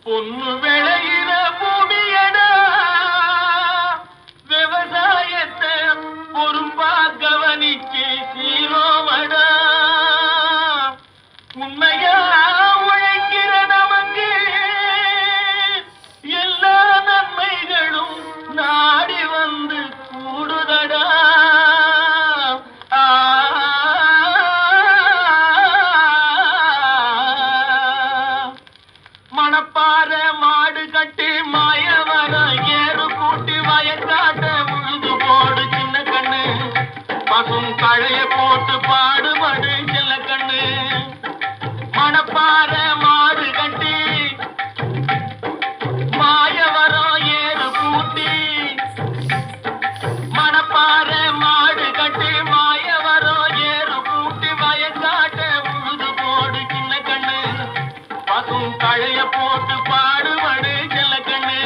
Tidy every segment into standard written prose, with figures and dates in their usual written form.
பொண்ணு விளையிற பூமியடா, விவசாயத்தை பொறுப்பா கவனிச்சு சீரோமடா. உண்மையா உழைக்கிற நமக்கு எல்லா நன்மைகளும் நாடி வந்து கூடுதடா. மணப்பாற மாடு கட்டி மாயவரம் ஏறு கூட்டி வயக்காட்ட உழுது போடு சின்ன கண்ணு, பசும் கழைய போட்டு பாடுபடு சின்ன கண்ணு. மணப்பாற மாடு கட்டி மாயவரம் ஏறு கூட்டி, மணப்பாற மாடு கட்டி மாயவரம் ஏறு கூட்டி வயக்காட்ட உழுது போடு சின்ன கண்ணு, பசும் கழைய போட்டு பாடுபடு செல்ல கண்ணு.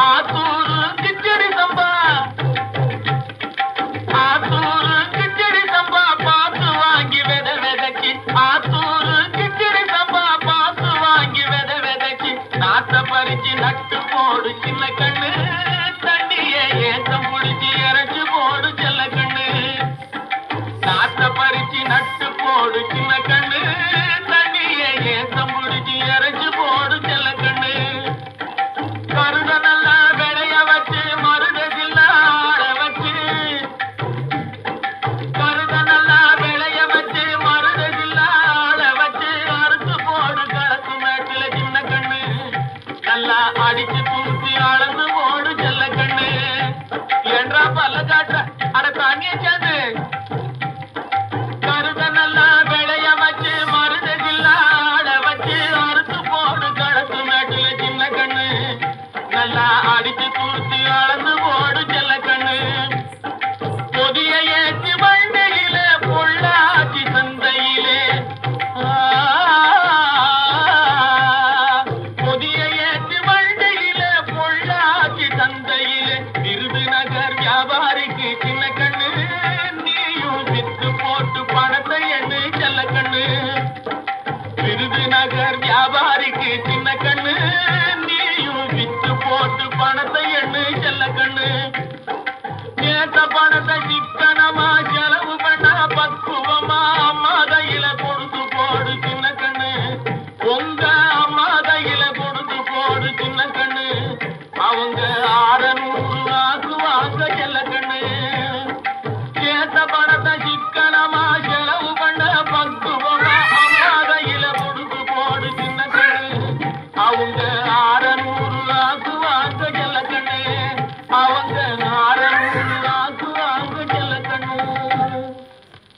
ஆத்தூரு கிச்சடி சம்பா, ஆத்தூரு கிச்சடி சம்பா பார்த்து வாங்கி வித விதைச்சி, ஆத்தூரு கிச்சடி சம்பா பார்த்து வாங்கி வித விதைச்சி நாத்த பறிச்சு நட்டு போடு சின்ன கண்ணு. தண்ணிய ஏத்தம் புடிச்சு இறச்சி போடு செல்ல கண்ணு, நாத்த பறிச்சு நட்டு போடு சின்ன கண்ணு. தண்ணிய ஏத்தம் புடிச்சு இறச்சி போடு செல்ல கண்ணு. கருத நல்லா விளைய வச்சு மருதசில்ல ஆட வச்சு, கருத நல்லா விளைய வச்சு மருதசில்ல ஆட வச்சு அறுத்து போடு கலக்கு மேட்டில சின்ன கண்ணு. நல்லா அடிச்சு தூக்கி அளந்து போடு செல்ல கண்ணு. என்றா பல்ல காட்டுற அட தானிய சேர்ந்து கருத நல்லா விளைய வச்சு மருதசில்ல ஆட வச்சு அறுத்து போடு கலக்கு மேட்டில சின்ன கண்ணு. நல்லா அடிச்சு தூக்கி அளந்து போடு செல்ல கண்ணு. பொதிய ஏற்றி வண்டியில பொள்ளாச்சி சந்தையிலே, பொதிய ஏற்றி வண்டியில பொள்ளாச்சி சந்தையிலே விருதுநகர் வியாபாரிக்கு சின்ன கண்ணு. நீயும் வித்து போட்டு பணத்தை எண்ணு செல்ல கண்ணு. விருதுநகர் வியாபாரிக்கு சின்ன கண்ணு. நீயும் வித்து போட்டு பணத்தை எண்ணு செல்ல கண்ணு. நேத்த பணத்தை சிக்கனமா செலவு பண்ண பக்குவமா அம்மா கையில கொடுத்து போடு சின்ன கண்ணு. உங்க அம்மா கையில கொடுத்து போடு சின்ன கண்ணு. அவங்க 600 ஆக்குவாங்க செல்ல கண்ணு. நேத்த பணத்தை சிக்கனமா செலவு பண்ண பக்குவமா அம்மா கையில கொடுத்து போடு சின்ன கண்ணு. அவங்க 600 ஆக்குவாங்க செல்ல கண்ணு. அவங்க